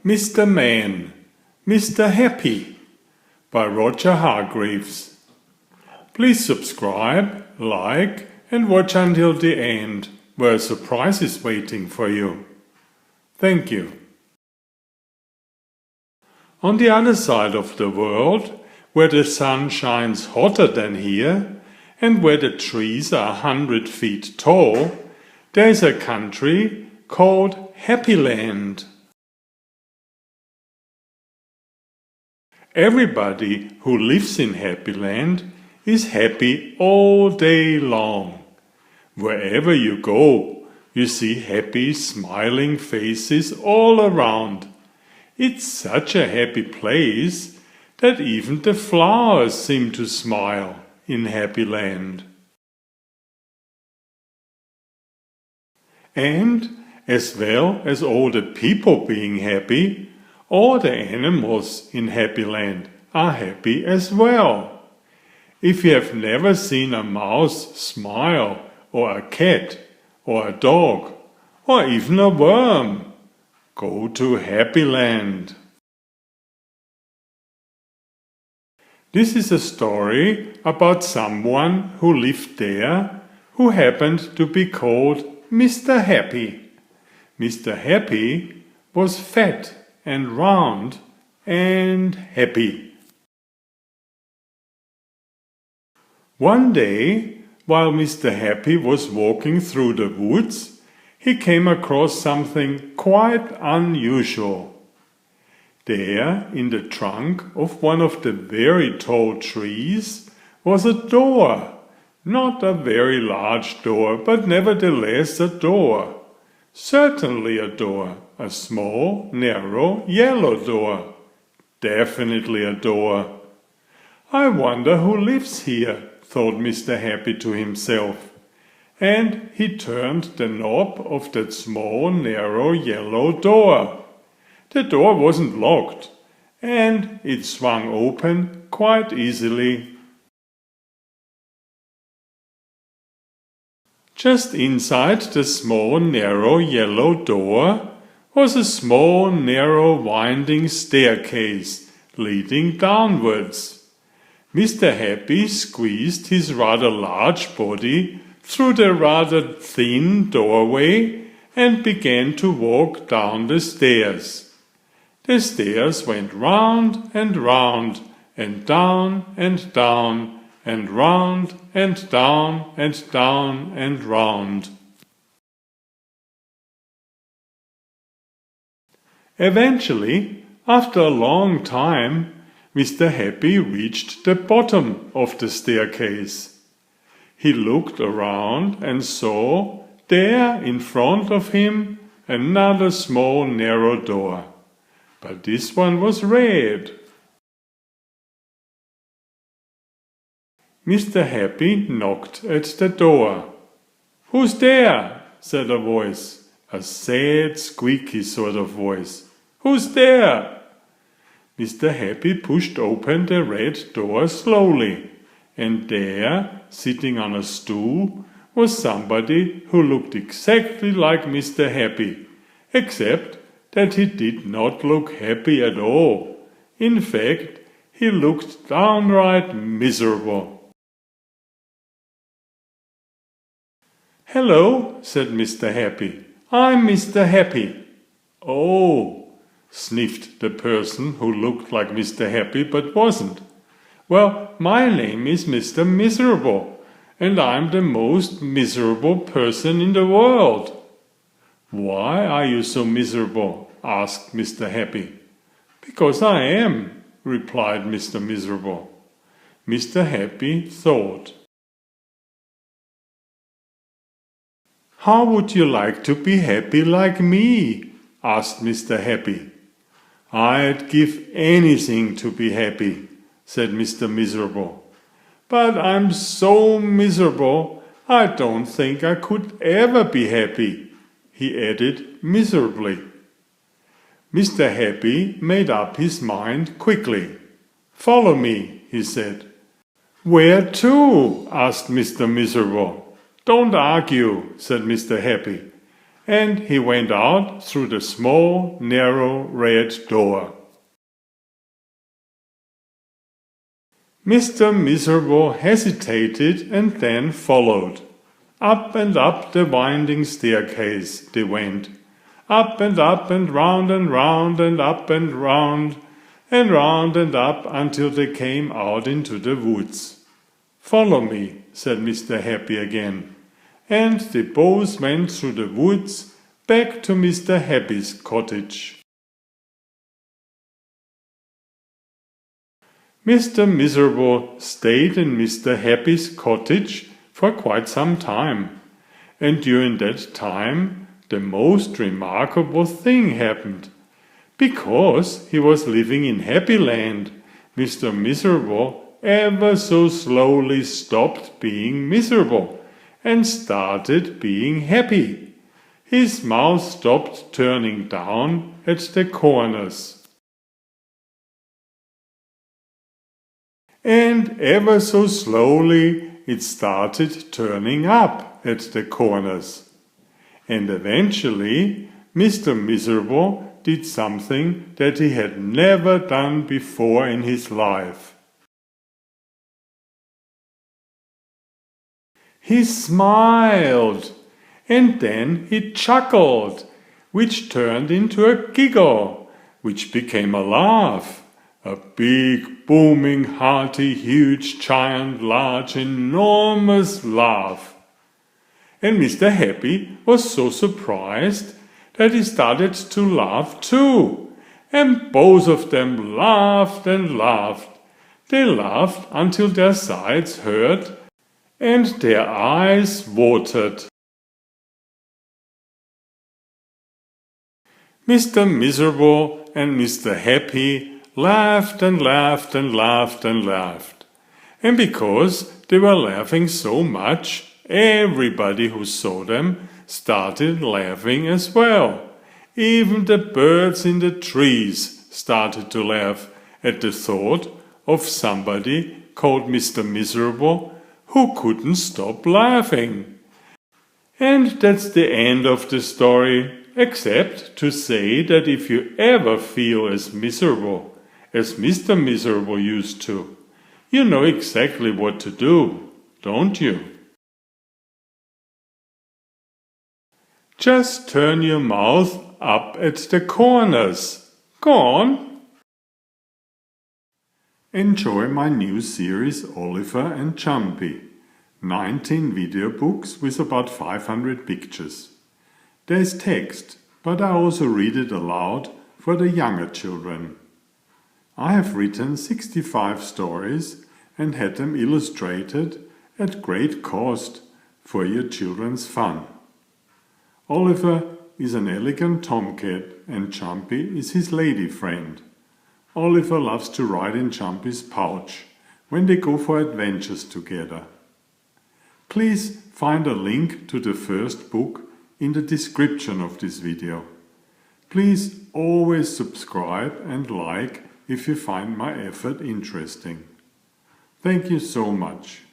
Mr. Man, Mr. Happy by Roger Hargreaves. Please subscribe, like and watch until the end, where a surprise is waiting for you. Thank you. On the other side of the world, where the sun shines hotter than here, and where the trees are 100 feet tall, there is a country called Happy Land. Everybody who lives in Happy Land is happy all day long. Wherever you go, you see happy, smiling faces all around. It's such a happy place that even the flowers seem to smile in Happy Land. And as well as all the people being happy, all the animals in Happy Land are happy as well. If you have never seen a mouse smile, or a cat, or a dog, or even a worm, go to Happy Land. This is a story about someone who lived there who happened to be called Mr. Happy. Mr. Happy was fat and round and happy. One day, while Mr. Happy was walking through the woods, he came across something quite unusual. There, in the trunk of one of the very tall trees, was a door. Not a very large door, but nevertheless a door. Certainly a door, a small, narrow, yellow door. Definitely a door. I wonder who lives here, thought Mr. Happy to himself. And he turned the knob of that small, narrow, yellow door. The door wasn't locked, and it swung open quite easily. Just inside the small, narrow, yellow door was a small, narrow, winding staircase leading downwards. Mr. Happy squeezed his rather large body through the rather thin doorway and began to walk down the stairs. The stairs went round and round, and down and down, and round and down and down and round. Eventually, after a long time, Mr. Happy reached the bottom of the staircase. He looked around and saw, there in front of him, another small narrow door. But this one was red. Mr. Happy knocked at the door. "Who's there?" said a voice, a sad, squeaky sort of voice. "Who's there?" Mr. Happy pushed open the red door slowly, and there, sitting on a stool, was somebody who looked exactly like Mr. Happy, except that he did not look happy at all. In fact, he looked downright miserable. "Hello," said Mr. Happy. "I'm Mr. Happy." "Oh," sniffed the person who looked like Mr. Happy but wasn't. "Well, my name is Mr. Miserable, and I'm the most miserable person in the world." "Why are you so miserable?" asked Mr. Happy. "Because I am," replied Mr. Miserable. Mr. Happy thought. "How would you like to be happy like me?" asked Mr. Happy. "I'd give anything to be happy," said Mr. Miserable. "But I'm so miserable, I don't think I could ever be happy," he added miserably. Mr. Happy made up his mind quickly. "Follow me," he said. "Where to?" asked Mr. Miserable. "Don't argue," said Mr. Happy. and he went out through the small, narrow red door. Mr. Miserable hesitated and then followed. Up and up the winding staircase they went. Up and round and round and up and round and up until they came out into the woods. "Follow me," said Mr. Happy again, and they both went through the woods back to Mr. Happy's cottage. Mr. Miserable stayed in Mr. Happy's cottage for quite some time, and during that time the most remarkable thing happened. Because he was living in Happyland, Mr. Miserable ever so slowly stopped being miserable and started being happy. His mouth stopped turning down at the corners. And ever so slowly it started turning up at the corners. And eventually Mr. Miserable did something that he had never done before in his life. He smiled, and then he chuckled, which turned into a giggle, which became a laugh. A big, booming, hearty, huge, giant, large, enormous laugh. And Mr. Happy was so surprised that he started to laugh too. And both of them laughed and laughed. They laughed until their sides hurt and their eyes watered. Mr. Miserable and Mr. Happy laughed and laughed and laughed and laughed. And because they were laughing so much, everybody who saw them started laughing as well. Even the birds in the trees started to laugh at the thought of somebody called Mr. Miserable who couldn't stop laughing. And that's the end of the story, except to say that if you ever feel as miserable as Mr. Miserable used to, you know exactly what to do, don't you? Just turn your mouth up at the corners. Go on. Enjoy my new series Oliver and Jumpy. 19 video books with about 500 pictures. There's text, but I also read it aloud for the younger children. I have written 65 stories and had them illustrated at great cost for your children's fun. Oliver is an elegant tomcat and Jumpy is his lady friend. Oliver loves to ride in Jumpy's pouch when they go for adventures together. Please find a link to the first book in the description of this video. Please always subscribe and like if you find my effort interesting. Thank you so much.